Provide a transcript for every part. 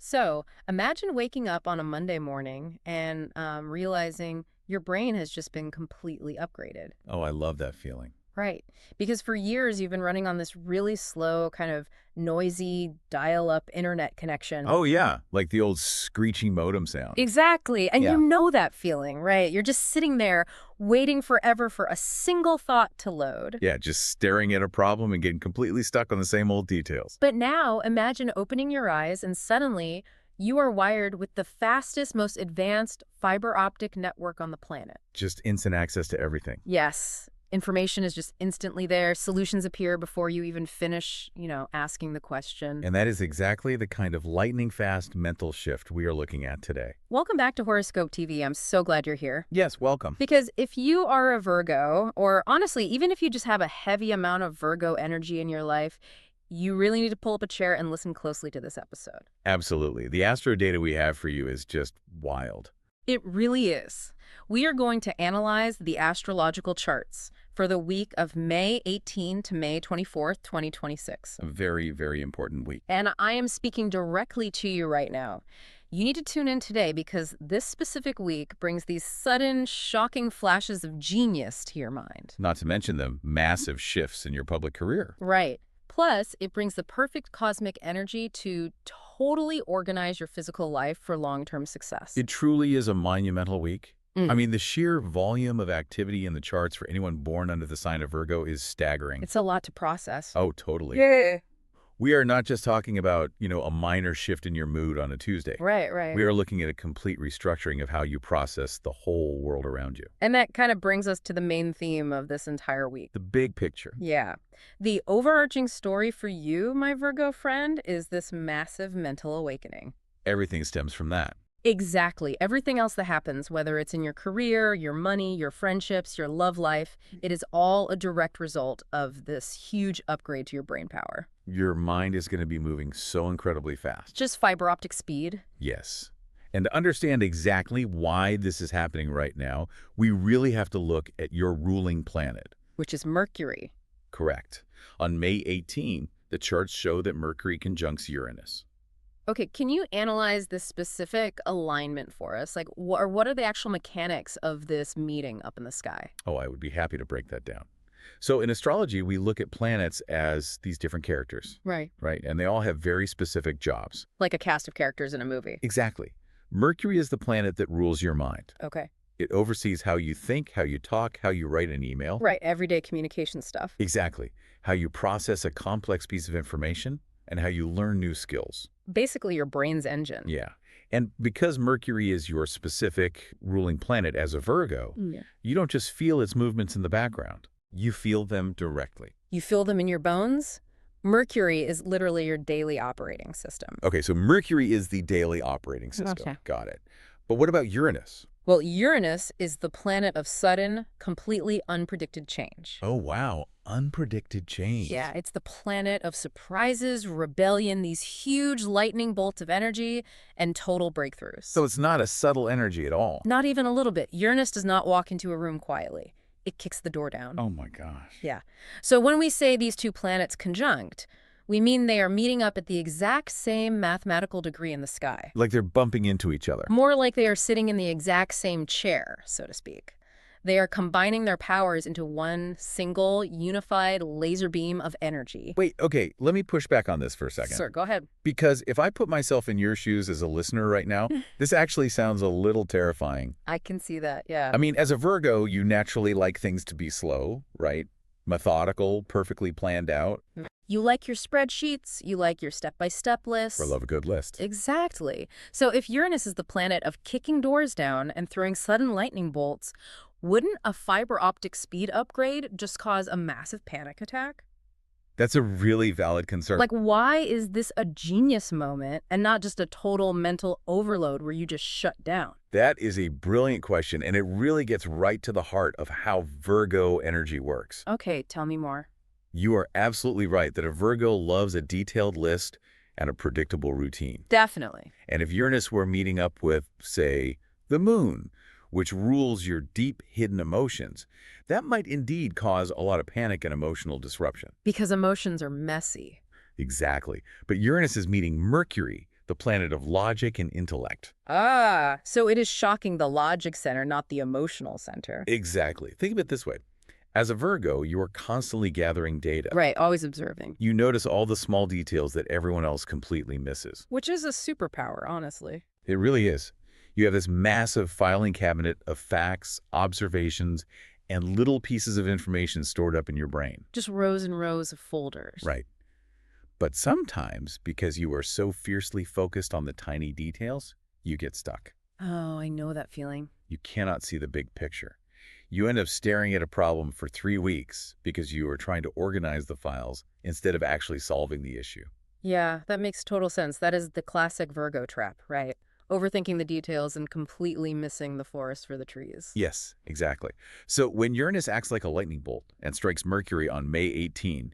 So imagine waking up on a Monday morning and realizing your brain has just been completely upgraded. Oh, I love that feeling. Right. Because for years you've been running on this really slow, kind of noisy dial-up internet connection. Oh, yeah, like the old screeching modem sound. Exactly. And you Yeah. know that feeling, right? You're just sitting there waiting forever for a single thought to load. Yeah, just staring at a problem and getting completely stuck on the same old details. But now imagine opening your eyes and suddenly you are wired with the fastest, most advanced fiber optic network on the planet. Just instant access to everything. Yes, information is just instantly there. Solutions appear before you even finish, asking the question. And that is exactly the kind of lightning-fast mental shift we are looking at today. Welcome back to Horoscope TV. I'm so glad you're here. Yes, welcome. Because if you are a Virgo, or honestly, even if you just have a heavy amount of Virgo energy in your life, you really need to pull up a chair and listen closely to this episode. Absolutely. The astro data we have for you is just wild. It really is. We are going to analyze the astrological charts for the week of May 18 to May 24th, 2026. A very, very important week. And I am speaking directly to you right now. You need to tune in today because this specific week brings these sudden, shocking flashes of genius to your mind. Not to mention the massive shifts in your public career. Right. Plus, it brings the perfect cosmic energy to totally organize your physical life for long-term success. It truly is a monumental week. Mm. I mean, the sheer volume of activity in the charts for anyone born under the sign of Virgo is staggering. It's a lot to process. Oh, totally. Yeah. We are not just talking about, a minor shift in your mood on a Tuesday. Right. We are looking at a complete restructuring of how you process the whole world around you. And that kind of brings us to the main theme of this entire week. The big picture. Yeah. The overarching story for you, my Virgo friend, is this massive mental awakening. Everything stems from that. Exactly. Everything else that happens, whether it's in your career, your money, your friendships, your love life, it is all a direct result of this huge upgrade to your brain power. Your mind is going to be moving so incredibly fast. Just fiber optic speed. Yes. And to understand exactly why this is happening right now, we really have to look at your ruling planet. Which is Mercury. Correct. On May 18, the charts show that Mercury conjuncts Uranus. Okay, can you analyze this specific alignment for us? Like, what are the actual mechanics of this meeting up in the sky? Oh, I would be happy to break that down. So in astrology, we look at planets as these different characters, Right. right? And they all have very specific jobs. Like a cast of characters in a movie. Exactly. Mercury is the planet that rules your mind. Okay. It oversees how you think, how you talk, how you write an email. Right, everyday communication stuff. Exactly. How you process a complex piece of information and how you learn new skills. Basically your brain's engine. Yeah. And because Mercury is your specific ruling planet as a Virgo, Yeah. you don't just feel its movements in the background. You feel them directly. You feel them in your bones? Mercury is literally your daily operating system. Okay, so Mercury is the daily operating system. Okay. Got it. But what about Uranus? Well, Uranus is the planet of sudden, completely unpredicted change. Oh, wow. Unpredicted change. Yeah, it's the planet of surprises, rebellion, these huge lightning bolts of energy, and total breakthroughs. So it's not a subtle energy at all. Not even a little bit. Uranus does not walk into a room quietly. It kicks the door down. Oh, my gosh. Yeah. So when we say these two planets conjunct, we mean they are meeting up at the exact same mathematical degree in the sky. Like they're bumping into each other. More like they are sitting in the exact same chair, so to speak. They are combining their powers into one single, unified laser beam of energy. Wait, okay, let me push back on this for a second. Sir, go ahead. Because if I put myself in your shoes as a listener right now, this actually sounds a little terrifying. I can see that, yeah. I mean, as a Virgo, you naturally like things to be slow, right? Methodical, perfectly planned out. You like your spreadsheets, you like your step-by-step lists. I love a good list. Exactly. So if Uranus is the planet of kicking doors down and throwing sudden lightning bolts, wouldn't a fiber optic speed upgrade just cause a massive panic attack? That's a really valid concern. Like, why is this a genius moment and not just a total mental overload where you just shut down? That is a brilliant question, and it really gets right to the heart of how Virgo energy works. Okay, tell me more. You are absolutely right that a Virgo loves a detailed list and a predictable routine. Definitely. And if Uranus were meeting up with, say, the moon, which rules your deep hidden emotions, that might indeed cause a lot of panic and emotional disruption. Because emotions are messy. Exactly. But Uranus is meeting Mercury, the planet of logic and intellect. Ah, so it is shocking the logic center, not the emotional center. Exactly. Think of it this way. As a Virgo, you are constantly gathering data. Right, always observing. You notice all the small details that everyone else completely misses. Which is a superpower, honestly. It really is. You have this massive filing cabinet of facts, observations, and little pieces of information stored up in your brain. Just rows and rows of folders. Right. But sometimes, because you are so fiercely focused on the tiny details, you get stuck. Oh, I know that feeling. You cannot see the big picture. You end up staring at a problem for 3 weeks because you are trying to organize the files instead of actually solving the issue. Yeah, that makes total sense. That is the classic Virgo trap, right? Overthinking the details and completely missing the forest for the trees. Yes, exactly. So when Uranus acts like a lightning bolt and strikes Mercury on May 18,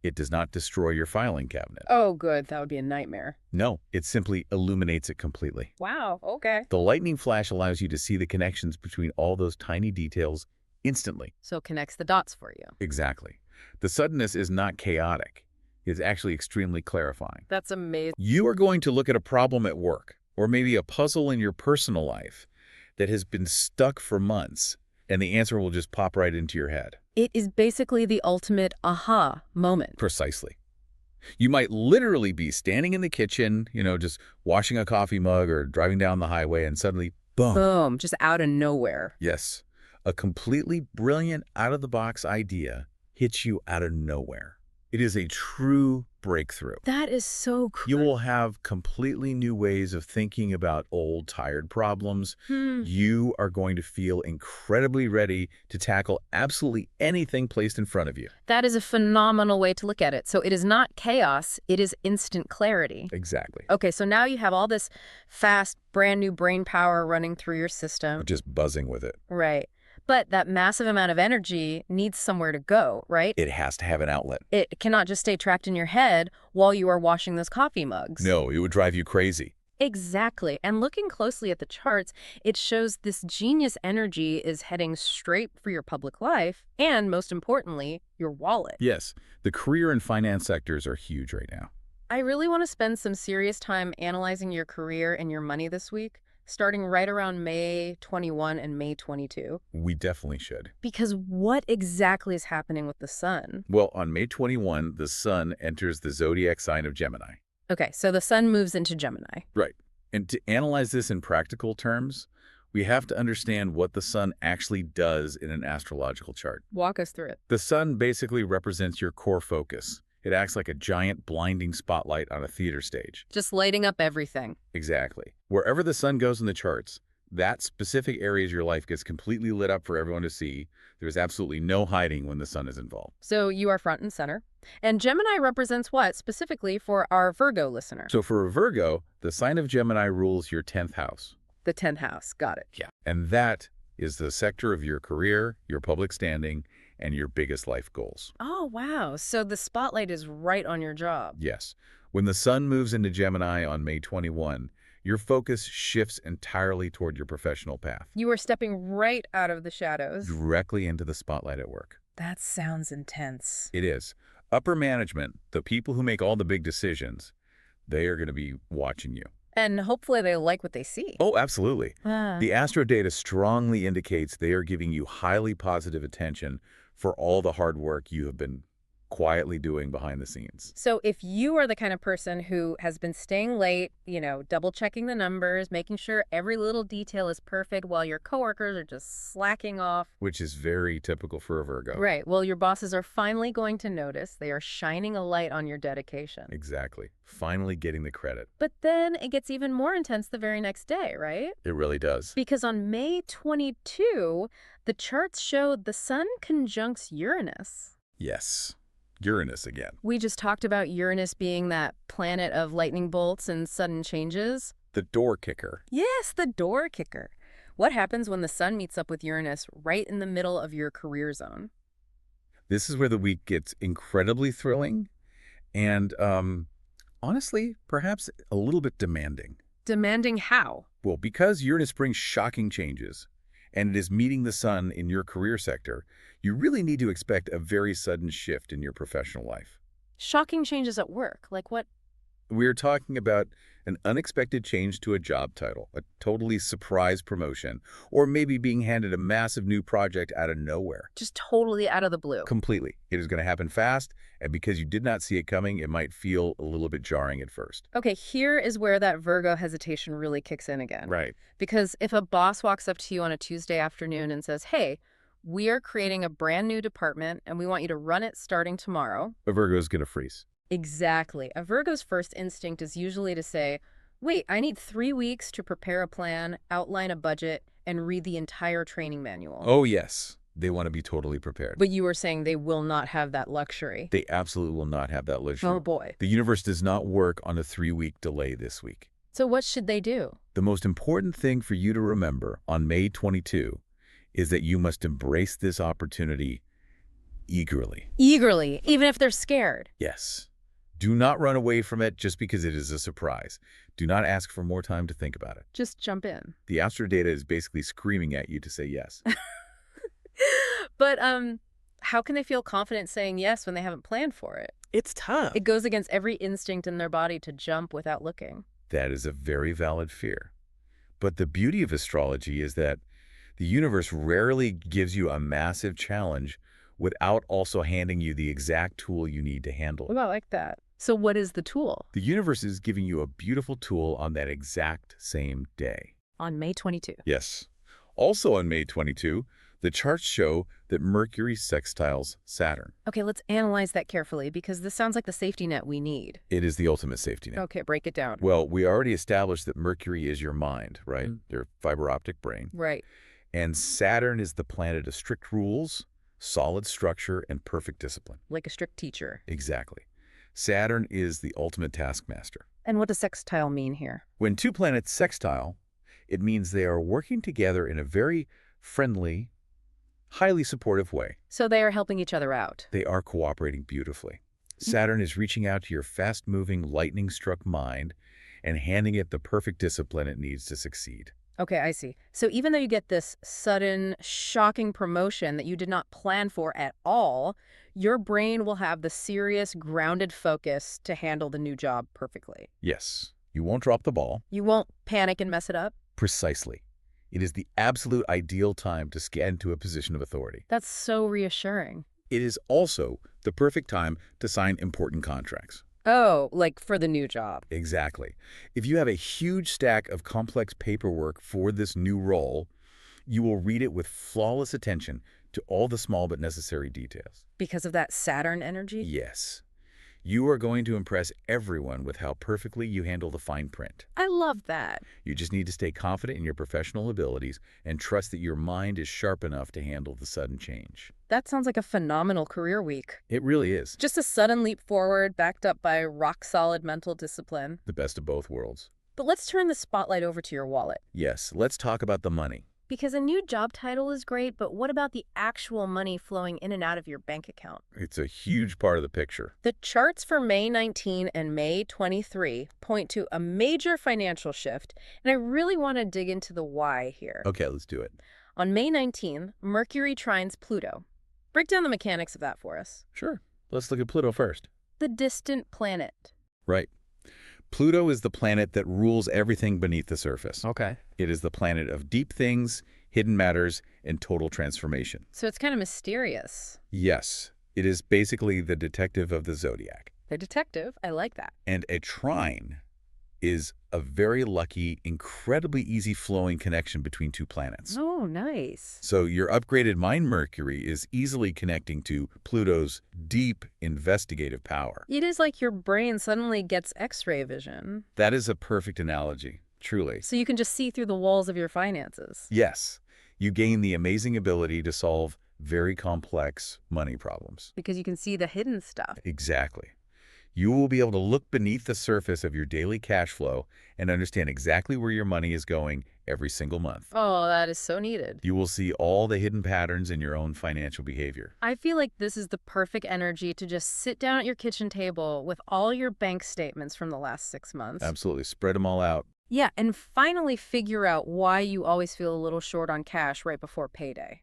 it does not destroy your filing cabinet. Oh, good. That would be a nightmare. No, it simply illuminates it completely. Wow, okay. The lightning flash allows you to see the connections between all those tiny details instantly. So it connects the dots for you. Exactly. The suddenness is not chaotic. It's actually extremely clarifying. That's amazing. You are going to look at a problem at work, or maybe a puzzle in your personal life that has been stuck for months, and the answer will just pop right into your head. It is basically the ultimate aha moment. Precisely. You might literally be standing in the kitchen, just washing a coffee mug or driving down the highway, and suddenly, boom. Boom, just out of nowhere. Yes, a completely brilliant, out-of-the-box idea hits you out of nowhere. It is a true breakthrough. That is so cool. You will have completely new ways of thinking about old, tired problems. You are going to feel incredibly ready to tackle absolutely anything placed in front of you. That is a phenomenal way to look at it. So it is not chaos, it is instant clarity. Exactly. Okay, so now you have all this fast, brand new brain power running through your system. Just buzzing with it. Right. But that massive amount of energy needs somewhere to go, right? It has to have an outlet. It cannot just stay trapped in your head while you are washing those coffee mugs. No, it would drive you crazy. Exactly. And looking closely at the charts, it shows this genius energy is heading straight for your public life and, most importantly, your wallet. Yes, the career and finance sectors are huge right now. I really want to spend some serious time analyzing your career and your money this week, starting right around May 21 and May 22. We definitely should. Because what exactly is happening with the sun? Well, on May 21, the sun enters the zodiac sign of Gemini. Okay, so the sun moves into Gemini. Right. And to analyze this in practical terms, we have to understand what the sun actually does in an astrological chart. Walk us through it. The sun basically represents your core focus. It acts like a giant blinding spotlight on a theater stage. Just lighting up everything. Exactly. Wherever the sun goes in the charts, that specific area of your life gets completely lit up for everyone to see. There's absolutely no hiding when the sun is involved. So you are front and center. And Gemini represents what, specifically for our Virgo listener? So for a Virgo, the sign of Gemini rules your 10th house. The 10th house. Got it. Yeah. And that is the sector of your career, your public standing, and your biggest life goals. Oh, wow. So the spotlight is right on your job. Yes. When the sun moves into Gemini on May 21, your focus shifts entirely toward your professional path. You are stepping right out of the shadows. Directly into the spotlight at work. That sounds intense. It is. Upper management, the people who make all the big decisions, they are going to be watching you. And hopefully they like what they see. Oh, absolutely. Ah. The astro data strongly indicates they are giving you highly positive attention for all the hard work you have been quietly doing behind the scenes. So if you are the kind of person who has been staying late, double checking the numbers, making sure every little detail is perfect while your coworkers are just slacking off. Which is very typical for a Virgo. Right. Well, your bosses are finally going to notice. They are shining a light on your dedication. Exactly. Finally getting the credit. But then it gets even more intense the very next day, right? It really does. Because on May 22, the charts showed the sun conjuncts Uranus. Yes. Uranus again. We just talked about Uranus being that planet of lightning bolts and sudden changes. The door kicker. Yes, the door kicker. What happens when the sun meets up with Uranus right in the middle of your career zone? This is where the week gets incredibly thrilling and, honestly, perhaps a little bit demanding. Demanding how? Well, because Uranus brings shocking changes, and it is meeting the sun in your career sector, you really need to expect a very sudden shift in your professional life. Shocking changes at work. Like what We're talking about an unexpected change to a job title, a totally surprise promotion, or maybe being handed a massive new project out of nowhere. Just totally out of the blue. Completely. It is going to happen fast, and because you did not see it coming, it might feel a little bit jarring at first. Okay, here is where that Virgo hesitation really kicks in again. Right. Because if a boss walks up to you on a Tuesday afternoon and says, hey, we are creating a brand new department and we want you to run it starting tomorrow. A Virgo is going to freeze. Exactly. A Virgo's first instinct is usually to say, wait, I need 3 weeks to prepare a plan, outline a budget, and read the entire training manual. Oh, yes. They want to be totally prepared. But you were saying they will not have that luxury. They absolutely will not have that luxury. Oh, boy. The universe does not work on a 3-week delay this week. So what should they do? The most important thing for you to remember on May 22 is that you must embrace this opportunity eagerly. Eagerly, even if they're scared. Yes. Do not run away from it just because it is a surprise. Do not ask for more time to think about it. Just jump in. The astro data is basically screaming at you to say yes. But how can they feel confident saying yes when they haven't planned for it? It's tough. It goes against every instinct in their body to jump without looking. That is a very valid fear. But the beauty of astrology is that the universe rarely gives you a massive challenge without also handing you the exact tool you need to handle it. Well, I like that. So what is the tool? The universe is giving you a beautiful tool on that exact same day. On May 22. Yes. Also on May 22, the charts show that Mercury sextiles Saturn. Okay, let's analyze that carefully because this sounds like the safety net we need. It is the ultimate safety net. Okay, break it down. Well, we already established that Mercury is your mind, right? Your fiber optic brain. Right. And Saturn is the planet of strict rules, solid structure, and perfect discipline. Like a strict teacher. Exactly. Saturn is the ultimate taskmaster. And what does sextile mean here? When two planets sextile, it means they are working together in a very friendly, highly supportive way. So they are helping each other out. They are cooperating beautifully. Saturn is reaching out to your fast-moving, lightning-struck mind and handing it the perfect discipline it needs to succeed. Okay, I see. So even though you get this sudden, shocking promotion that you did not plan for at all, your brain will have the serious, grounded focus to handle the new job perfectly. Yes, you won't drop the ball. You won't panic and mess it up? Precisely. It is the absolute ideal time to get into a position of authority. That's so reassuring. It is also the perfect time to sign important contracts. Oh, like for the new job. Exactly. If you have a huge stack of complex paperwork for this new role, you will read it with flawless attention to all the small but necessary details. Because of that Saturn energy? Yes. You are going to impress everyone with how perfectly you handle the fine print. I love that. You just need to stay confident in your professional abilities and trust that your mind is sharp enough to handle the sudden change. That sounds like a phenomenal career week. It really is. Just a sudden leap forward, backed up by rock-solid mental discipline. The best of both worlds. But let's turn the spotlight over to your wallet. Yes, let's talk about the money. Because a new job title is great, but what about the actual money flowing in and out of your bank account? It's a huge part of the picture. The charts for May 19 and May 23 point to a major financial shift, and I really want to dig into the why here. Okay, let's do it. On May 19, Mercury trines Pluto. Break down the mechanics of that for us. Sure. Let's look at Pluto first. The distant planet. Right. Pluto is the planet that rules everything beneath the surface. Okay. It is the planet of deep things, hidden matters, and total transformation. So it's kind of mysterious. Yes, it is basically the detective of the zodiac. The detective, I like that. And a trine is a very lucky, incredibly easy-flowing connection between two planets. Oh, nice. So your upgraded mind Mercury is easily connecting to Pluto's deep investigative power. It is like your brain suddenly gets X-ray vision. That is a perfect analogy, truly. So you can just see through the walls of your finances. Yes, you gain the amazing ability to solve very complex money problems. Because you can see the hidden stuff. Exactly. You will be able to look beneath the surface of your daily cash flow and understand exactly where your money is going every single month. Oh, that is so needed. You will see all the hidden patterns in your own financial behavior. I feel like this is the perfect energy to just sit down at your kitchen table with all your bank statements from the last 6 months. Absolutely. Spread them all out. Yeah, and finally figure out why you always feel a little short on cash right before payday.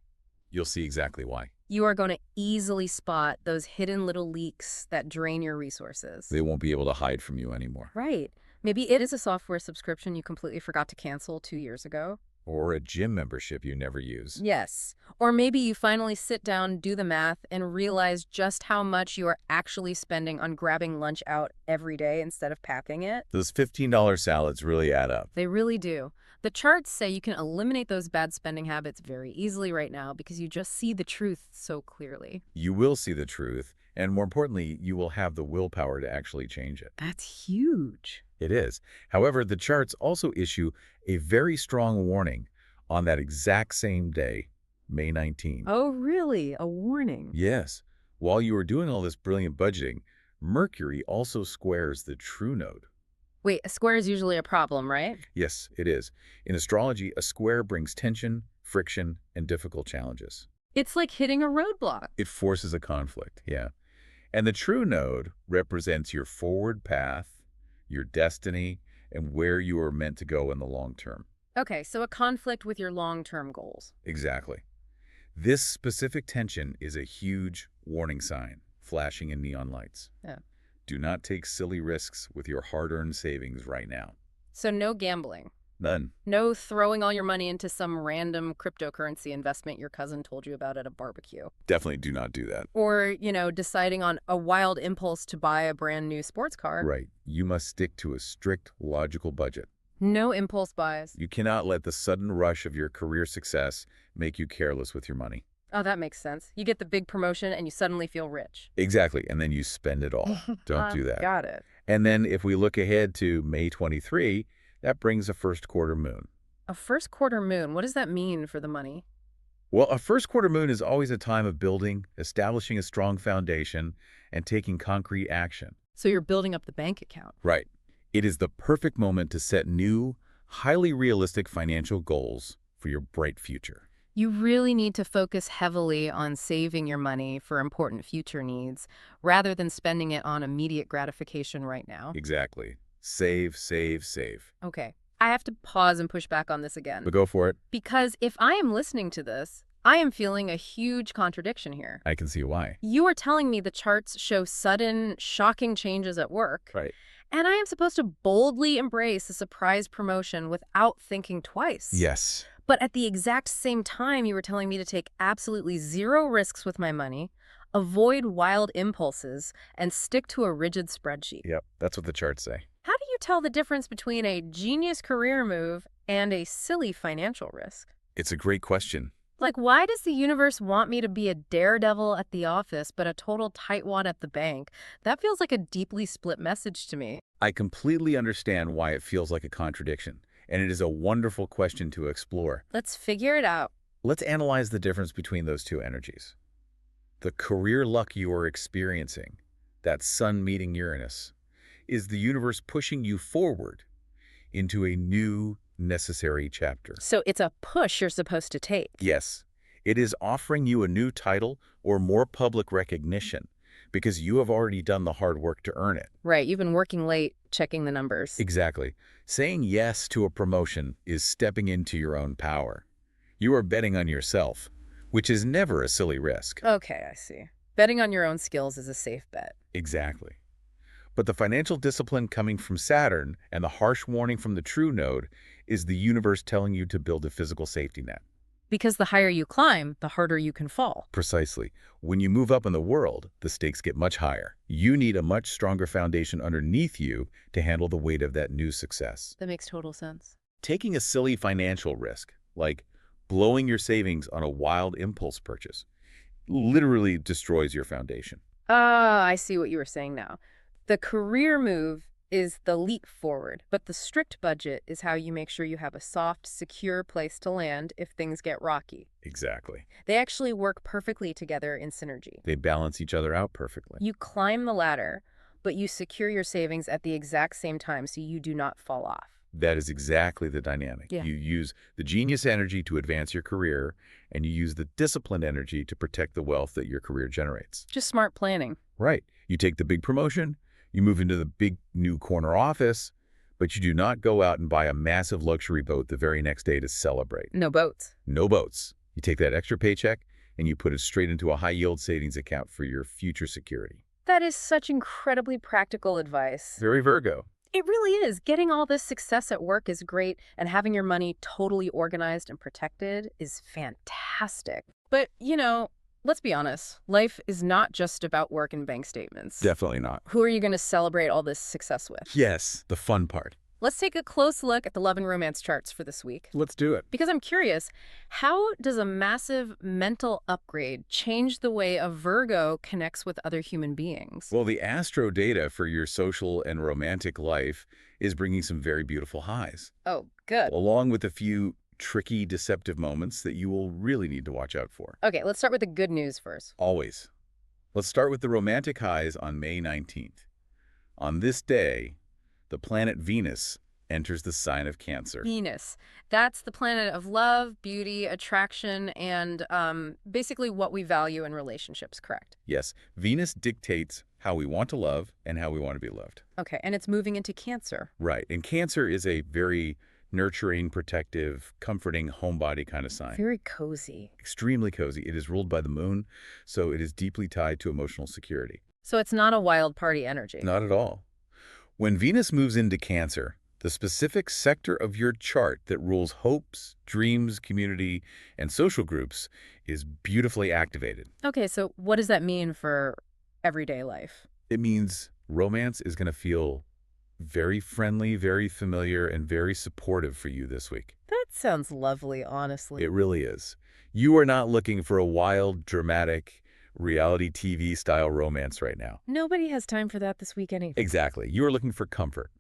You'll see exactly why. You are going to easily spot those hidden little leaks that drain your resources. They won't be able to hide from you anymore. Right. Maybe it is a software subscription you completely forgot to cancel 2 years ago. Or a gym membership you never use. Yes. Or maybe you finally sit down, do the math, and realize just how much you are actually spending on grabbing lunch out every day instead of packing it. Those $15 salads really add up. They really do. The charts say you can eliminate those bad spending habits very easily right now because you just see the truth so clearly. You will see the truth, and more importantly, you will have the willpower to actually change it. That's huge. It is. However, the charts also issue a very strong warning on that exact same day, May 19th. Oh, really? A warning? Yes. While you are doing all this brilliant budgeting, Mercury also squares the true node. Wait, a square is usually a problem, right? Yes, it is. In astrology, a square brings tension, friction, and difficult challenges. It's like hitting a roadblock. It forces a conflict, yeah. And the true node represents your forward path, your destiny, and where you are meant to go in the long term. Okay, so a conflict with your long-term goals. Exactly. This specific tension is a huge warning sign, flashing in neon lights. Yeah. Do not take silly risks with your hard-earned savings right now. So no gambling. None. No throwing all your money into some random cryptocurrency investment your cousin told you about at a barbecue. Definitely do not do that. Or, deciding on a wild impulse to buy a brand new sports car. Right. You must stick to a strict, logical budget. No impulse buys. You cannot let the sudden rush of your career success make you careless with your money. Oh, that makes sense. You get the big promotion and you suddenly feel rich. Exactly. And then you spend it all. Don't do that. Got it. And then if we look ahead to May 23, that brings a first quarter moon. A first quarter moon, what does that mean for the money? Well, a first quarter moon is always a time of building, establishing a strong foundation, and taking concrete action. So you're building up the bank account. Right. It is the perfect moment to set new, highly realistic financial goals for your bright future. You really need to focus heavily on saving your money for important future needs rather than spending it on immediate gratification right now. Exactly. Save, save, save. Okay, I have to pause and push back on this again. But go for it. Because if I am listening to this, I am feeling a huge contradiction here. I can see why. You are telling me the charts show sudden, shocking changes at work. Right. And I am supposed to boldly embrace a surprise promotion without thinking twice. Yes. But at the exact same time, you were telling me to take absolutely zero risks with my money, avoid wild impulses, and stick to a rigid spreadsheet. Yep. That's what the charts say. How do you tell the difference between a genius career move and a silly financial risk? It's a great question. Like, why does the universe want me to be a daredevil at the office but a total tightwad at the bank? That feels like a deeply split message to me. I completely understand why it feels like a contradiction, and it is a wonderful question to explore. Let's figure it out. Let's analyze the difference between those two energies. The career luck you are experiencing, that sun meeting Uranus, is the universe pushing you forward into a new, necessary chapter. So it's a push you're supposed to take. Yes, it is offering you a new title or more public recognition because you have already done the hard work to earn it. Right, you've been working late, checking the numbers. Exactly. Saying yes to a promotion is stepping into your own power. You are betting on yourself, which is never a silly risk. Okay, I see. Betting on your own skills is a safe bet. Exactly. But the financial discipline coming from Saturn and the harsh warning from the true node is the universe telling you to build a physical safety net. Because the higher you climb, the harder you can fall. Precisely. When you move up in the world, the stakes get much higher. You need a much stronger foundation underneath you to handle the weight of that new success. That makes total sense. Taking a silly financial risk, like blowing your savings on a wild impulse purchase, literally destroys your foundation. I see what you were saying now. The career move is the leap forward, but the strict budget is how you make sure you have a soft, secure place to land if things get rocky. Exactly. They actually work perfectly together in synergy. They balance each other out perfectly. You climb the ladder, but you secure your savings at the exact same time so you do not fall off. That is exactly the dynamic. Yeah. You use the genius energy to advance your career, and you use the disciplined energy to protect the wealth that your career generates. Just smart planning. Right. You take the big promotion, you move into the big new corner office, but you do not go out and buy a massive luxury boat the very next day to celebrate. No boats. No boats. You take that extra paycheck and you put it straight into a high-yield savings account for your future security. That is such incredibly practical advice. Very Virgo. It really is. Getting all this success at work is great, and having your money totally organized and protected is fantastic. But, let's be honest. Life is not just about work and bank statements. Definitely not. Who are you going to celebrate all this success with? Yes, the fun part. Let's take a close look at the love and romance charts for this week. Let's do it. Because I'm curious, how does a massive mental upgrade change the way a Virgo connects with other human beings? Well, the astro data for your social and romantic life is bringing some very beautiful highs, Oh, good. along with a few tricky, deceptive moments that you will really need to watch out for. Okay, let's start with the good news first. Always. Let's start with the romantic highs on May 19th. On this day, the planet Venus enters the sign of Cancer. Venus. That's the planet of love, beauty, attraction, and basically what we value in relationships, correct? Yes, Venus dictates how we want to love and how we want to be loved. Okay, and it's moving into Cancer. Right, and Cancer is a very nurturing, protective, comforting, homebody kind of sign. Very cozy. Extremely cozy. It is ruled by the moon, so it is deeply tied to emotional security. So it's not a wild party energy. Not at all. When Venus moves into Cancer, the specific sector of your chart that rules hopes, dreams, community, and social groups is beautifully activated. Okay, so what does that mean for everyday life? It means romance is going to feel very friendly, very familiar, and very supportive for you this week. That sounds lovely, honestly. It really is. You are not looking for a wild, dramatic, reality TV-style romance right now. Nobody has time for that this week anyway. Exactly. You are looking for comfort.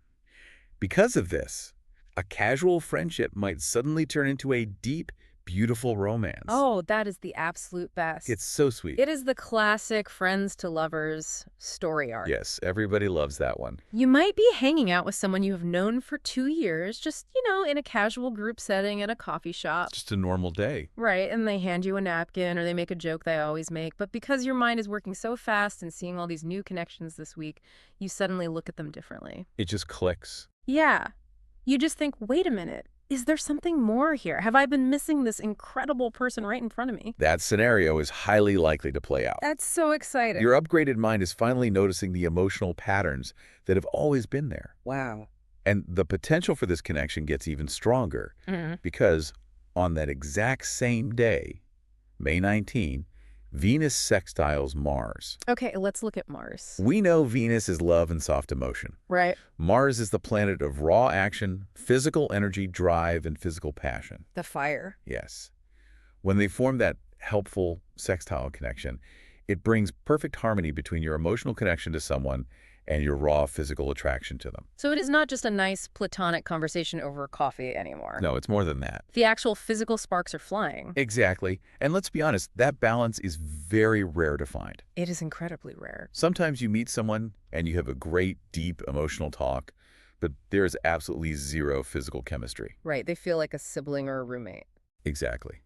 Because of this, a casual friendship might suddenly turn into a deep, beautiful romance. Oh, that is the absolute best. It's so sweet. It is the classic friends to lovers story arc. Yes, everybody loves that one. You might be hanging out with someone you have known for 2 years, just, in a casual group setting at a coffee shop. Just a normal day. Right, and they hand you a napkin or they make a joke they always make. But because your mind is working so fast and seeing all these new connections this week, you suddenly look at them differently. It just clicks. Yeah. You just think, wait a minute. Is there something more here? Have I been missing this incredible person right in front of me? That scenario is highly likely to play out. That's so exciting. Your upgraded mind is finally noticing the emotional patterns that have always been there. Wow. And the potential for this connection gets even stronger because on that exact same day, May 19, Venus sextiles Mars. Okay, let's look at Mars. We know Venus is love and soft emotion. Right. Mars is the planet of raw action, physical energy, drive, and physical passion. The fire. Yes. When they form that helpful sextile connection, it brings perfect harmony between your emotional connection to someone and your raw physical attraction to them. So it is not just a nice platonic conversation over coffee anymore. No, it's more than that. The actual physical sparks are flying. Exactly. And let's be honest, that balance is very rare to find. It is incredibly rare. Sometimes you meet someone and you have a great, deep emotional talk, but there's absolutely zero physical chemistry. Right, they feel like a sibling or a roommate. Exactly.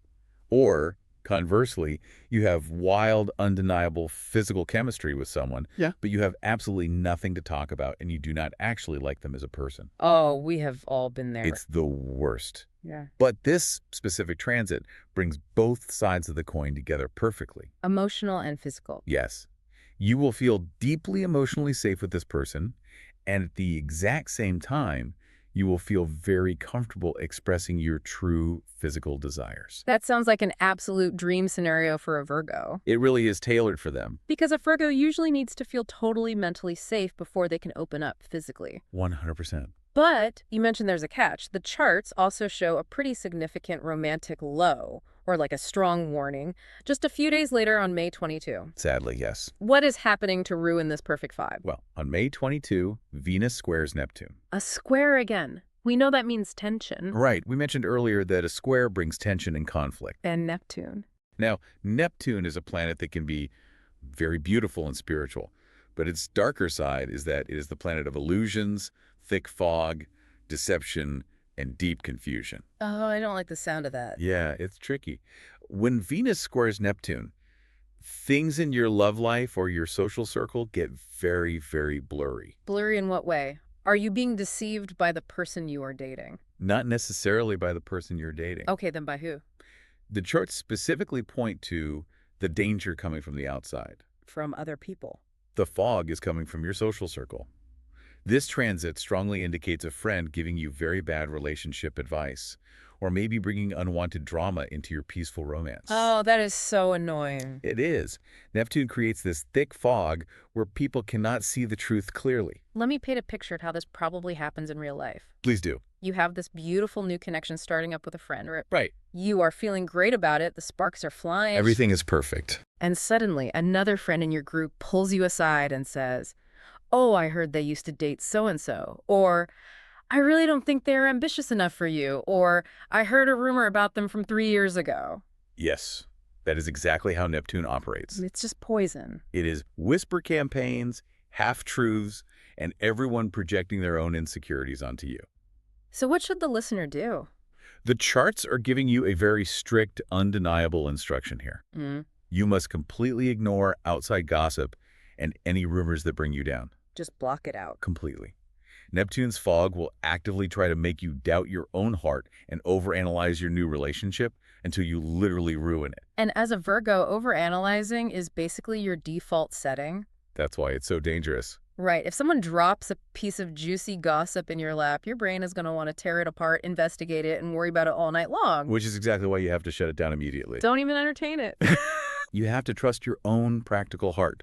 Or conversely, you have wild, undeniable physical chemistry with someone, but you have absolutely nothing to talk about and you do not actually like them as a person. Oh, we have all been there. It's the worst. Yeah. But this specific transit brings both sides of the coin together perfectly. Emotional and physical. Yes. You will feel deeply emotionally safe with this person, and at the exact same time, you will feel very comfortable expressing your true physical desires. That sounds like an absolute dream scenario for a Virgo. It really is tailored for them. Because a Virgo usually needs to feel totally mentally safe before they can open up physically. 100%. But you mentioned there's a catch. The charts also show a pretty significant romantic low, or like a strong warning, just a few days later on May 22. Sadly, yes. What is happening to ruin this perfect vibe? Well, on May 22, Venus squares Neptune. A square again. We know that means tension. Right. We mentioned earlier that a square brings tension and conflict. And Neptune. Now, Neptune is a planet that can be very beautiful and spiritual, but its darker side is that it is the planet of illusions, thick fog, deception, and deep confusion. Oh, I don't like the sound of that. Yeah, it's tricky. When Venus squares Neptune, things in your love life or your social circle get very, very blurry. Blurry in what way? Are you being deceived by the person you are dating? Not necessarily by the person you're dating. Okay, then by who? The charts specifically point to The danger coming from the outside. From other people. The fog is coming from your social circle. This transit strongly indicates a friend giving you very bad relationship advice, or maybe bringing unwanted drama into your peaceful romance. Oh, that is so annoying. It is. Neptune creates this thick fog where people cannot see the truth clearly. Let me paint a picture of how this probably happens in real life. Please do. You have this beautiful new connection starting up with a friend, or Right. you are feeling great about it, the sparks are flying. Everything is perfect. And suddenly, another friend in your group pulls you aside and says, "Oh, I heard they used to date so-and-so," or "I really don't think they're ambitious enough for you," or "I heard a rumor about them from 3 years ago." Yes, that is exactly how Neptune operates. It's just poison. It is whisper campaigns, half-truths, and everyone projecting their own insecurities onto you. So what should the listener do? The charts are giving you a very strict, undeniable instruction here. You must completely ignore outside gossip and any rumors that bring you down. Just block it out. Completely. Neptune's fog will actively try to make you doubt your own heart and overanalyze your new relationship until you literally ruin it. And as a Virgo, overanalyzing is basically your default setting. That's why it's so dangerous. Right. If someone drops a piece of juicy gossip in your lap, your brain is going to want to tear it apart, investigate it, and worry about it all night long. Which is exactly why you have to shut it down immediately. Don't even entertain it. You have to trust your own practical heart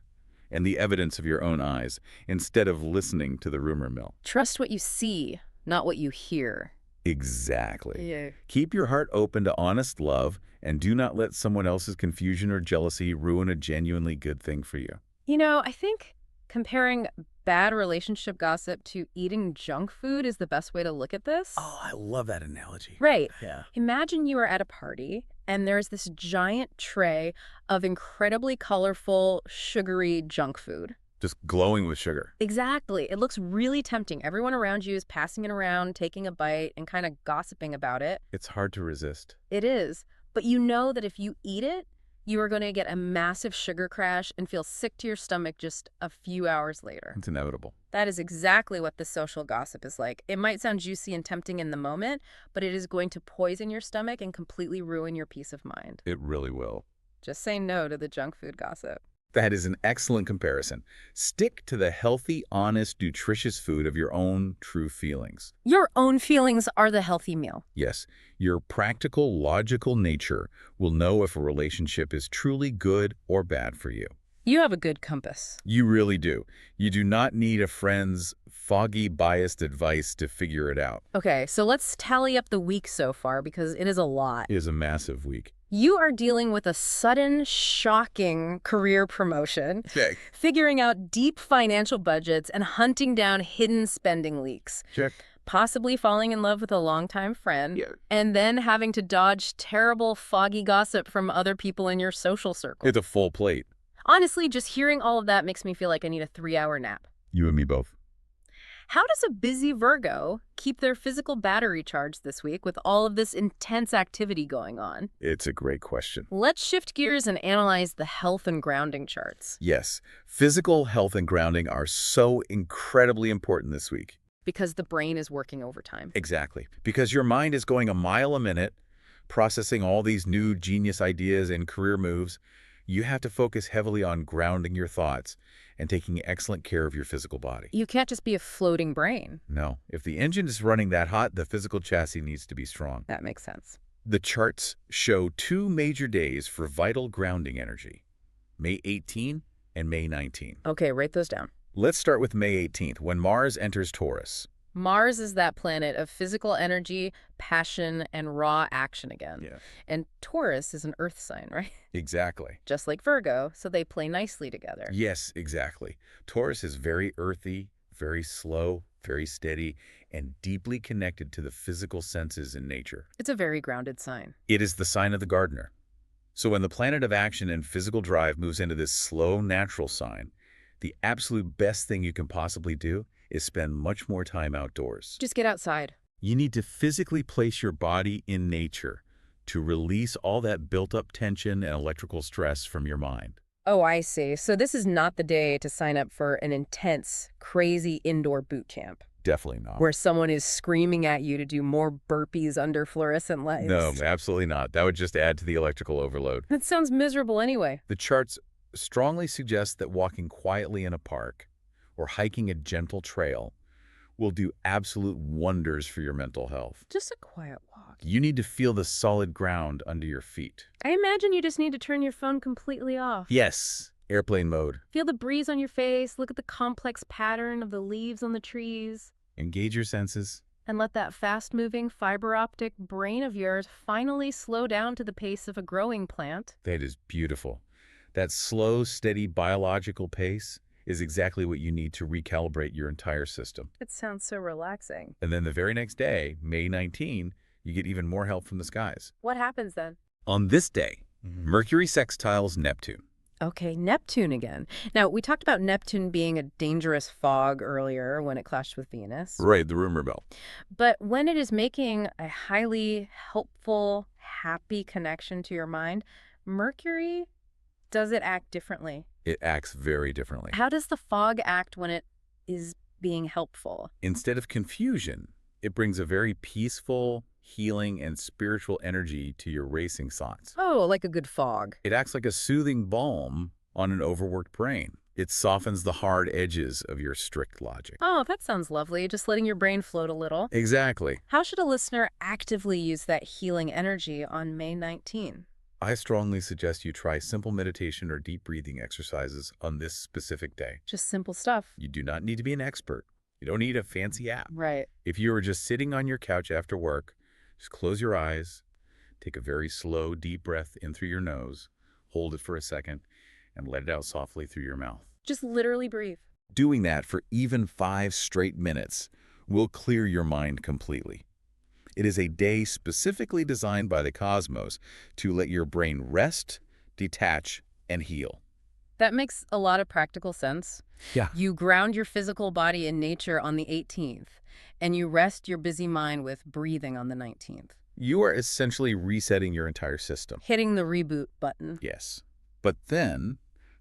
and the evidence of your own eyes instead of listening to the rumor mill. Trust what you see, not what you hear. Exactly. Yeah. Keep your heart open to honest love and do not let someone else's confusion or jealousy ruin a genuinely good thing for you. You know, I think comparing bad relationship gossip to eating junk food is the best way to look at this. Oh, I love that analogy. Right. Yeah. Imagine you are at a party and there's this giant tray of incredibly colorful, sugary junk food. Just glowing with sugar. Exactly. It looks really tempting. Everyone around you is passing it around, taking a bite, and kind of gossiping about it. It's hard to resist. It is. But you know that if you eat it, you are going to get a massive sugar crash and feel sick to your stomach just a few hours later. It's inevitable. That is exactly what the social gossip is like. It might sound juicy and tempting in the moment, but it is going to poison your stomach and completely ruin your peace of mind. It really will. Just say no to the junk food gossip. That is an excellent comparison. Stick to the healthy, honest, nutritious food of your own true feelings. Your own feelings are the healthy meal. Yes, your practical, logical nature will know if a relationship is truly good or bad for you. You have a good compass. You really do. You do not need a friend's foggy, biased advice to figure it out. Okay, so let's tally up the week so far because it is a lot. It is a massive week. You are dealing with a sudden, shocking career promotion, Check. figuring out deep financial budgets, and hunting down hidden spending leaks. Check. Possibly falling in love with a longtime friend, Yeah. and then having to dodge terrible, foggy gossip from other people in your social circle. It's a full plate. Honestly, just hearing all of that makes me feel like I need a 3-hour nap. You and me both. How does a busy Virgo keep their physical battery charged this week with all of this intense activity going on? It's a great question. Let's shift gears and analyze the health and grounding charts. Yes, physical health and grounding are so incredibly important this week. Because the brain is working overtime. Exactly. Because your mind is going a mile a minute, processing all these new genius ideas and career moves. You have to focus heavily on grounding your thoughts and taking excellent care of your physical body. You can't just be a floating brain. No, if the engine is running that hot, the physical chassis needs to be strong. That makes sense. The charts show 2 major days for vital grounding energy, May 18 and May 19. Okay, write those down. Let's start with May 18th, when Mars enters Taurus. Mars is that planet of physical energy, passion, and raw action again. Yeah. And Taurus is an earth sign, right? Exactly. Just like Virgo, so they play nicely together. Yes, exactly. Taurus is very earthy, very slow, very steady, and deeply connected to the physical senses in nature. It's a very grounded sign. It is the sign of the gardener. So when the planet of action and physical drive moves into this slow, natural sign, the absolute best thing you can possibly do is spend much more time outdoors. Just get outside. You need to physically place your body in nature to release all that built-up tension and electrical stress from your mind. Oh, I see. So this is not the day to sign up for an intense, crazy indoor boot camp. Definitely not. where someone is screaming at you to do more burpees under fluorescent No, lights. absolutely not. That would just add to the electrical overload. That sounds miserable anyway. The charts strongly suggest that walking quietly in a park or hiking a gentle trail will do absolute wonders for your mental health. Just a quiet walk. You need to feel the solid ground under your feet. I imagine you just need to turn your phone completely off. Yes, airplane mode. Feel the breeze on your face, look at the complex pattern of the leaves on the trees, Engage your senses. and let that fast-moving fiber optic brain of yours finally slow down to the pace of a growing plant. That is beautiful. That slow, steady biological pace is exactly what you need to recalibrate your entire system. It sounds so relaxing. And then the very next day, May 19, you get even more help from the skies. What happens then? On this day, Mercury sextiles Neptune. Okay, Neptune again. Now, we talked about Neptune being a dangerous fog earlier when it clashed with Venus. Right, the rumor mill. But when it is making a highly helpful, happy connection to your mind, Mercury, does it act differently? It acts very differently. How does the fog act when it is being helpful? Instead of confusion, it brings a very peaceful, healing, and spiritual energy to your racing thoughts. Oh, like a good fog. It acts like a soothing balm on an overworked brain. It softens the hard edges of your strict logic. Oh, that sounds lovely, just letting your brain float a little. Exactly. How should a listener actively use that healing energy on May 19? I strongly suggest you try simple meditation or deep breathing exercises on this specific day. Just simple stuff. You do not need to be an expert. You don't need a fancy app. Right. If you are just sitting on your couch after work, just close your eyes, take a very slow, deep breath in through your nose, hold it for a second, and let it out softly through your mouth. Just literally breathe. Doing that for even 5 straight minutes will clear your mind completely. It is a day specifically designed by the cosmos to let your brain rest, detach, and heal. That makes a lot of practical sense. Yeah. You ground your physical body in nature on the 18th, and you rest your busy mind with breathing on the 19th. You are essentially resetting your entire system. Hitting the reboot button. Yes. But then,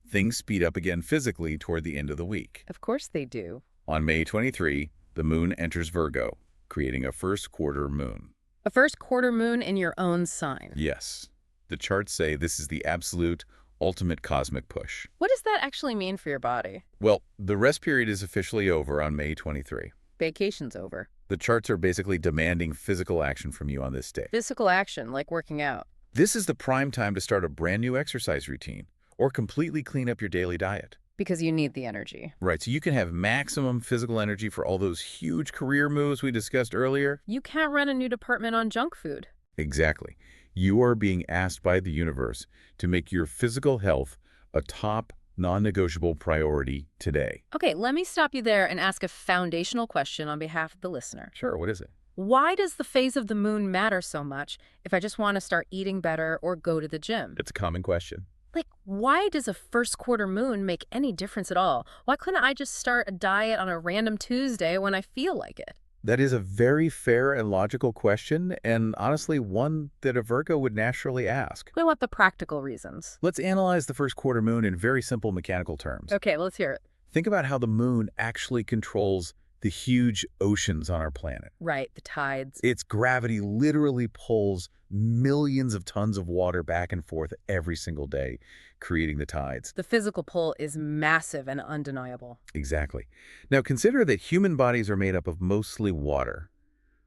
things speed up again physically toward the end of the week. Of course they do. On May 23, the moon enters Virgo, creating a first quarter moon. A first quarter moon in your own sign. Yes. The charts say this is the absolute, ultimate cosmic push. What does that actually mean for your body? Well, the rest period is officially over on May 23. Vacation's over. The charts are basically demanding physical action from you on this day. Physical action, like working out. This is the prime time to start a brand new exercise routine or completely clean up your daily diet. Because you need the energy. Right, so you can have maximum physical energy for all those huge career moves we discussed earlier. You can't run a new department on junk food. Exactly. You are being asked by the universe to make your physical health a top, non-negotiable priority today. Okay, let me stop you there and ask a foundational question on behalf of the listener. Sure, what is it? Why does the phase of the moon matter so much if I just want to start eating better or go to the gym? It's a common question. Like, why does a first quarter moon make any difference at all? Why couldn't I just start a diet on a random Tuesday when I feel like it? That is a very fair and logical question, and honestly one that a Virgo would naturally ask. We want the practical reasons. Let's analyze the first quarter moon in very simple mechanical terms. Okay, let's hear it. Think about how the moon actually controls the huge oceans on our planet. Right, the tides. Its gravity literally pulls millions of tons of water back and forth every single day, creating the tides. The physical pull is massive and undeniable. Exactly. Now consider that human bodies are made up of mostly water.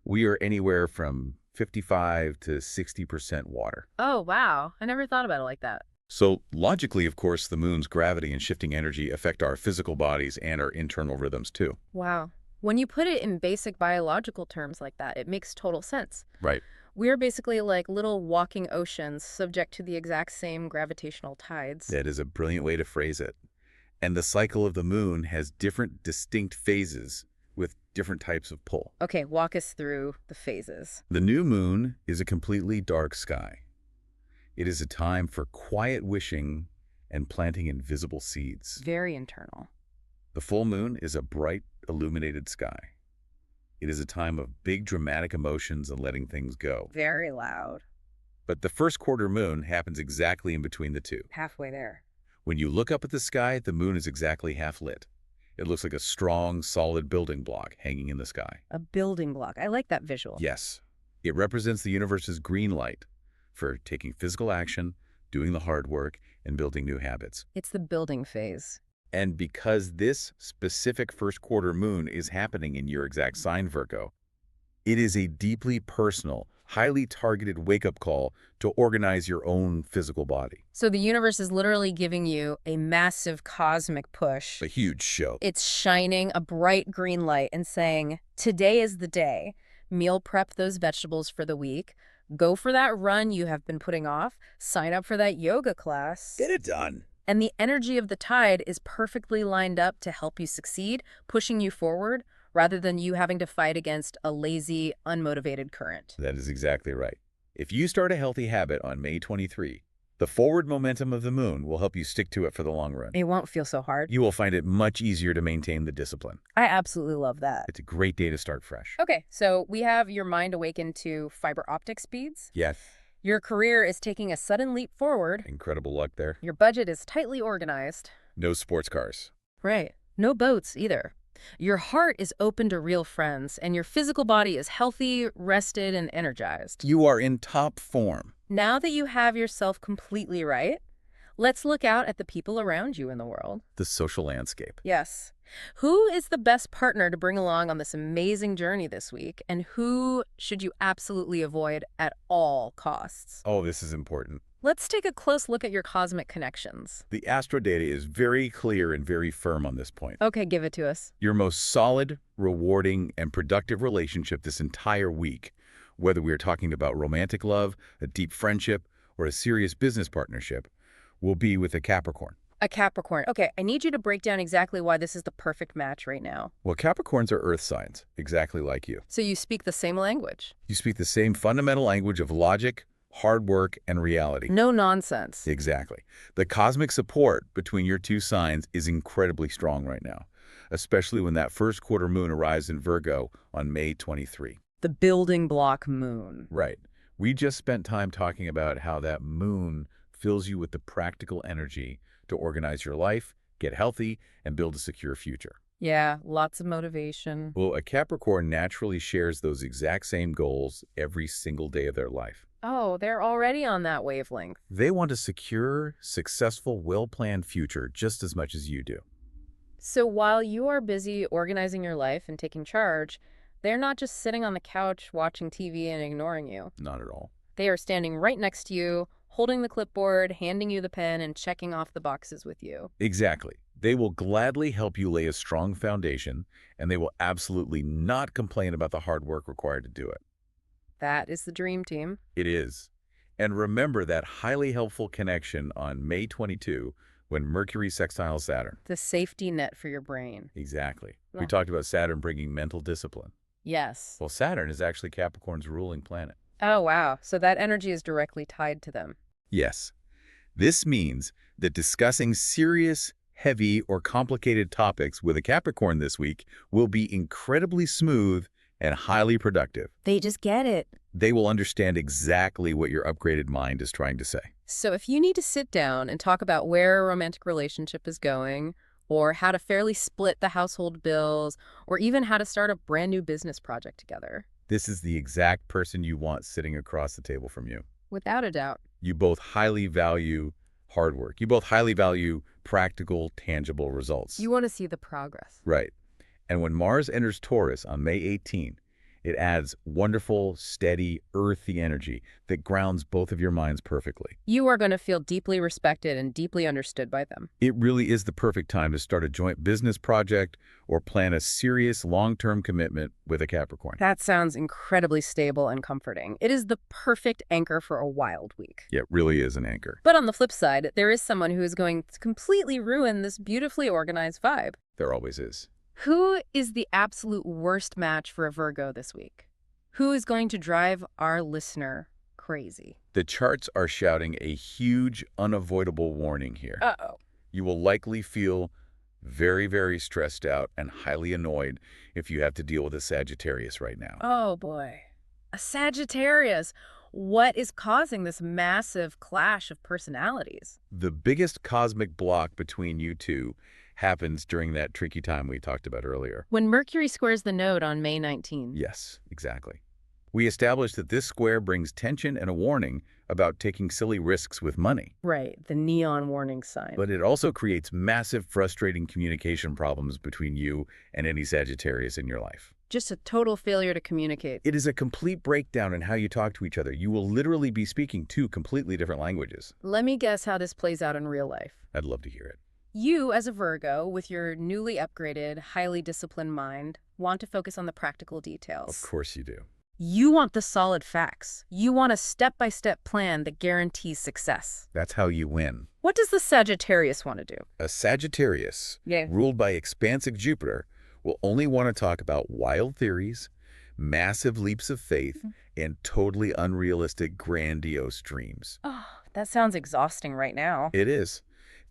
We are anywhere from 55 to 60% water. Oh, wow. I never thought about it like that. So logically, of course, the moon's gravity and shifting energy affect our physical bodies and our internal rhythms too. Wow. When you put it in basic biological terms like that, it makes total sense. Right. We're basically like little walking oceans subject to the exact same gravitational tides. That is a brilliant way to phrase it. And the cycle of the moon has different distinct phases with different types of pull. Okay, walk us through the phases. The new moon is a completely dark sky. It is a time for quiet wishing and planting invisible seeds. Very internal. The full moon is a bright, illuminated sky. It is a time of big dramatic emotions and letting things go. Very loud. But the first quarter moon happens exactly in between the two. Halfway there. When you look up at the sky, the moon is exactly half lit. It looks like a strong, solid building block hanging in the sky. A building block. I like that visual. Yes, it represents the universe's green light for taking physical action, doing the hard work, and building new habits. It's the building phase. And because this specific first quarter moon is happening in your exact sign, Virgo, it is a deeply personal, highly targeted wake-up call to organize your own physical body. So the universe is literally giving you a massive cosmic push. A huge show. It's shining a bright green light and saying, today is the day. Meal prep those vegetables for the week. Go for that run you have been putting off. Sign up for that yoga class. Get it done. And the energy of the tide is perfectly lined up to help you succeed, pushing you forward, rather than you having to fight against a lazy, unmotivated current. That is exactly right. If you start a healthy habit on May 23, the forward momentum of the moon will help you stick to it for the long run. It won't feel so hard. You will find it much easier to maintain the discipline. I absolutely love that. It's a great day to start fresh. Okay, so we have your mind awakened to fiber optic speeds. Yes. Your career is taking a sudden leap forward. Incredible luck there. Your budget is tightly organized. No sports cars. Right. No boats either. Your heart is open to real friends, and your physical body is healthy, rested, and energized. You are in top form. Now that you have yourself completely right, let's look out at the people around you in the world. The social landscape. Yes. Who is the best partner to bring along on this amazing journey this week, and who should you absolutely avoid at all costs? Oh, this is important. Let's take a close look at your cosmic connections. The astro data is very clear and very firm on this point. Okay, give it to us. Your most solid, rewarding, and productive relationship this entire week, whether we are talking about romantic love, a deep friendship, or a serious business partnership, will be with a Capricorn. A Capricorn. Okay, I need you to break down exactly why this is the perfect match right now. Well, Capricorns are earth signs, exactly like you. So you speak the same language. You speak the same fundamental language of logic, hard work, and reality. No nonsense. Exactly. The cosmic support between your two signs is incredibly strong right now, especially when that first quarter moon arrives in Virgo on May 23. The building block moon. Right. We just spent time talking about how that moon fills you with the practical energy to organize your life, get healthy, and build a secure future. Yeah, lots of motivation. Well, a Capricorn naturally shares those exact same goals every single day of their life. Oh, they're already on that wavelength. They want a secure, successful, well-planned future just as much as you do. So while you are busy organizing your life and taking charge, they're not just sitting on the couch watching TV and ignoring you. Not at all. They are standing right next to you, holding the clipboard, handing you the pen, and checking off the boxes with you. Exactly. They will gladly help you lay a strong foundation, and they will absolutely not complain about the hard work required to do it. That is the dream team. It is. And remember that highly helpful connection on May 22 when Mercury sextiles Saturn. The safety net for your brain. Exactly. Oh. We talked about Saturn bringing mental discipline. Yes. Well, Saturn is actually Capricorn's ruling planet. Oh, wow. So that energy is directly tied to them. Yes. This means that discussing serious, heavy, or complicated topics with a Capricorn this week will be incredibly smooth and highly productive. They just get it. They will understand exactly what your upgraded mind is trying to say. So if you need to sit down and talk about where a romantic relationship is going, or how to fairly split the household bills, or even how to start a brand new business project together. This is the exact person you want sitting across the table from you. Without a doubt. You both highly value hard work. You both highly value practical, tangible results. You want to see the progress. Right. And when Mars enters Taurus on May 18, it adds wonderful, steady, earthy energy that grounds both of your minds perfectly. You are going to feel deeply respected and deeply understood by them. It really is the perfect time to start a joint business project or plan a serious long-term commitment with a Capricorn. That sounds incredibly stable and comforting. It is the perfect anchor for a wild week. Yeah, it really is an anchor. But on the flip side, there is someone who is going to completely ruin this beautifully organized vibe. There always is. Who is the absolute worst match for a Virgo this week? Who is going to drive our listener crazy? The charts are shouting a huge, unavoidable warning here. Uh-oh. You will likely feel very, very stressed out and highly annoyed if you have to deal with a Sagittarius right now. Oh, boy. A Sagittarius. What is causing this massive clash of personalities? The biggest cosmic block between you two happens during that tricky time we talked about earlier. When Mercury squares the node on May 19. Yes, exactly. We established that this square brings tension and a warning about taking silly risks with money. Right, the neon warning sign. But it also creates massive, frustrating communication problems between you and any Sagittarius in your life. Just a total failure to communicate. It is a complete breakdown in how you talk to each other. You will literally be speaking two completely different languages. Let me guess how this plays out in real life. I'd love to hear it. You, as a Virgo, with your newly upgraded, highly disciplined mind, want to focus on the practical details. Of course you do. You want the solid facts. You want a step-by-step plan that guarantees success. That's how you win. What does the Sagittarius want to do? A Sagittarius, Yeah. ruled by expansive Jupiter, will only want to talk about wild theories, massive leaps of faith, and totally unrealistic, grandiose dreams. Oh, that sounds exhausting right now. It is.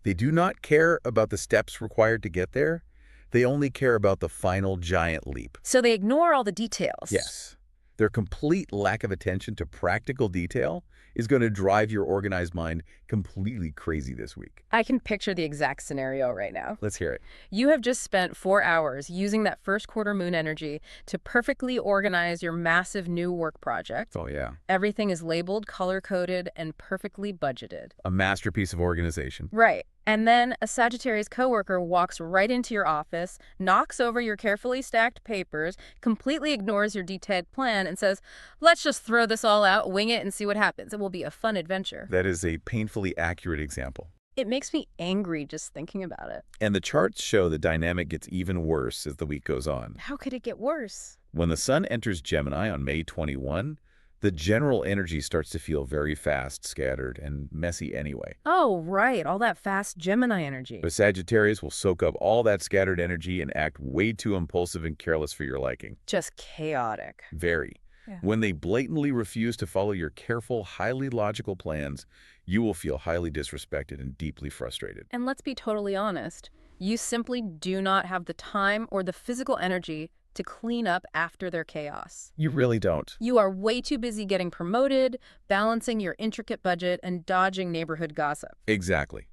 They do not care about the steps required to get there. They only care about the final giant leap. So they ignore all the details. Yes. Their complete lack of attention to practical detail is going to drive your organized mind completely crazy this week. I can picture the exact scenario right now. Let's hear it. You have just spent 4 hours using that first quarter moon energy to perfectly organize your massive new work project. Oh, yeah. Everything is labeled, color-coded, and perfectly budgeted. A masterpiece of organization. Right. And then a Sagittarius coworker walks right into your office, knocks over your carefully stacked papers, completely ignores your detailed plan, and says, let's just throw this all out, wing it, and see what happens. It will be a fun adventure. That is a painfully accurate example. It makes me angry just thinking about it. And the charts show the dynamic gets even worse as the week goes on. How could it get worse? When the sun enters Gemini on May 21, the general energy starts to feel very fast, scattered, and messy anyway. Oh, right. All that fast Gemini energy. But Sagittarius will soak up all that scattered energy and act way too impulsive and careless for your liking. Just chaotic. Very. Yeah. When they blatantly refuse to follow your careful, highly logical plans, you will feel highly disrespected and deeply frustrated. And let's be totally honest. You simply do not have the time or the physical energy to clean up after their chaos. You really don't. You are way too busy getting promoted, balancing your intricate budget, and dodging neighborhood gossip. Exactly.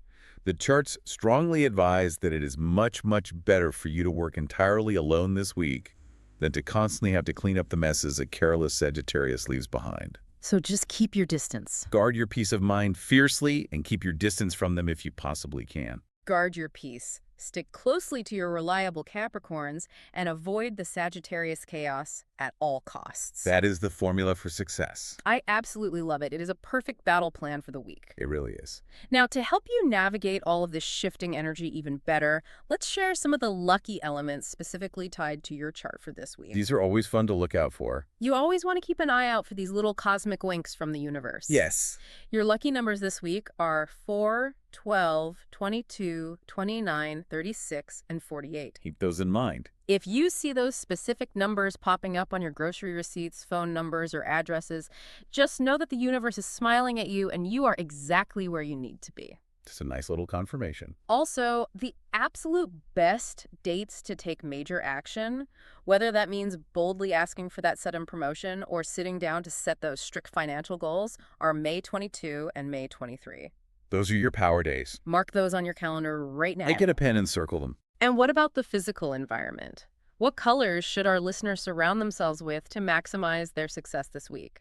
The charts strongly advise that it is much, much better for you to work entirely alone this week than to constantly have to clean up the messes a careless Sagittarius leaves behind. So just keep your distance. Guard your peace of mind fiercely and keep your distance from them if you possibly can. Guard your peace. Stick closely to your reliable Capricorns and avoid the Sagittarius chaos at all costs. That is the formula for success. I absolutely love it. It is a perfect battle plan for the week. It really is. Now, to help you navigate all of this shifting energy even better, let's share some of the lucky elements specifically tied to your chart for this week. These are always fun to look out for. You always want to keep an eye out for these little cosmic winks from the universe. Yes. Your lucky numbers this week are 4, 12, 22, 29, 36, and 48. Keep those in mind. If you see those specific numbers popping up on your grocery receipts, phone numbers, or addresses, just know that the universe is smiling at you and you are exactly where you need to be. Just a nice little confirmation. Also, the absolute best dates to take major action, whether that means boldly asking for that sudden promotion or sitting down to set those strict financial goals, are May 22 and May 23. Those are your power days. Mark those on your calendar right now. Get a pen and circle them. And what about the physical environment? What colors should our listeners surround themselves with to maximize their success this week?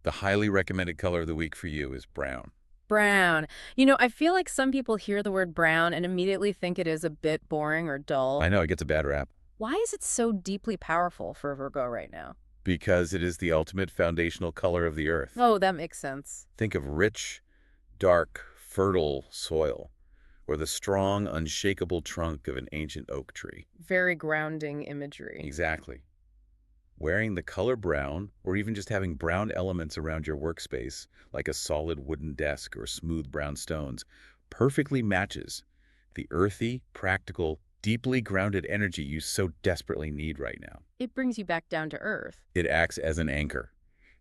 The highly recommended color of the week for you is brown. Brown. You know, I feel like some people hear the word brown and immediately think it is a bit boring or dull. I know, it gets a bad rap. Why is it so deeply powerful for Virgo right now? Because it is the ultimate foundational color of the earth. Oh, that makes sense. Think of rich, dark, fertile soil, or the strong, unshakable trunk of an ancient oak tree. Very grounding imagery. Exactly. Wearing the color brown, or even just having brown elements around your workspace, like a solid wooden desk or smooth brown stones, perfectly matches the earthy, practical, deeply grounded energy you so desperately need right now. It brings you back down to earth. It acts as an anchor.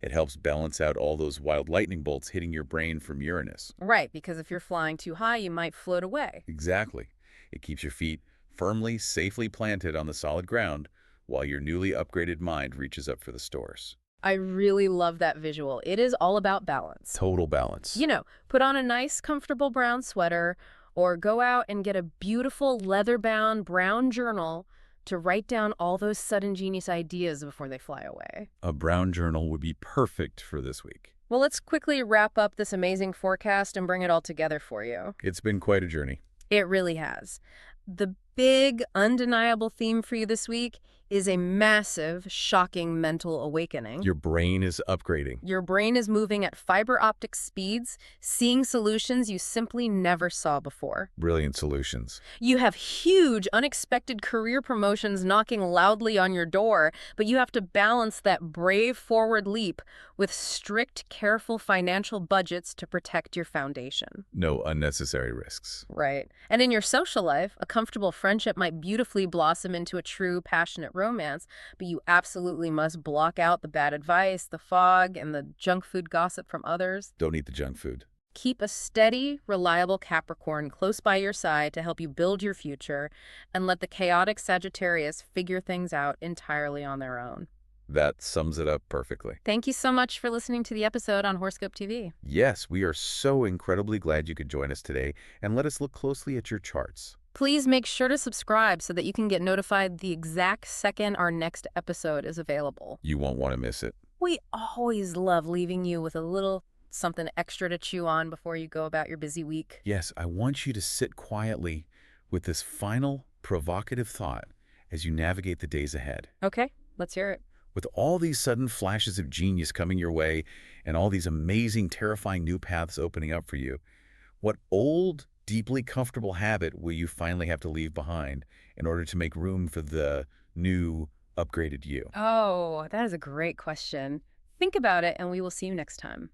It helps balance out all those wild lightning bolts hitting your brain from Uranus. Right, because if you're flying too high, you might float away. Exactly. It keeps your feet firmly, safely planted on the solid ground while your newly upgraded mind reaches up for the stars. I really love that visual. It is all about balance. Total balance. You know, put on a nice, comfortable brown sweater Or go out and get a beautiful leather-bound brown journal to write down all those sudden genius ideas before they fly away. A brown journal would be perfect for this week. Well, let's quickly wrap up this amazing forecast and bring it all together for you. It's been quite a journey. It really has. The big, undeniable theme for you this week is a massive, shocking mental awakening. Your brain is upgrading. Your brain is moving at fiber optic speeds, seeing solutions you simply never saw before. Brilliant solutions. You have huge, unexpected career promotions knocking loudly on your door, but you have to balance that brave forward leap with strict, careful financial budgets to protect your foundation. No unnecessary risks. Right. And in your social life, a comfortable friendship might beautifully blossom into a true, passionate romance, but you absolutely must block out the bad advice, the fog, and the junk food gossip from others. Don't eat the junk food. Keep a steady, reliable Capricorn close by your side to help you build your future, and let the chaotic Sagittarius figure things out entirely on their own. That sums it up perfectly. Thank you so much for listening to the episode on Horoscope TV. Yes, we are so incredibly glad you could join us today, and let us look closely at your charts. Please make sure to subscribe so that you can get notified the exact second our next episode is available. You won't want to miss it. We always love leaving you with a little something extra to chew on before you go about your busy week. Yes, I want you to sit quietly with this final provocative thought as you navigate the days ahead. Okay, let's hear it. With all these sudden flashes of genius coming your way and all these amazing, terrifying new paths opening up for you, what old, deeply comfortable habit will you finally have to leave behind in order to make room for the new, upgraded you? Oh, that is a great question. Think about it, and we will see you next time.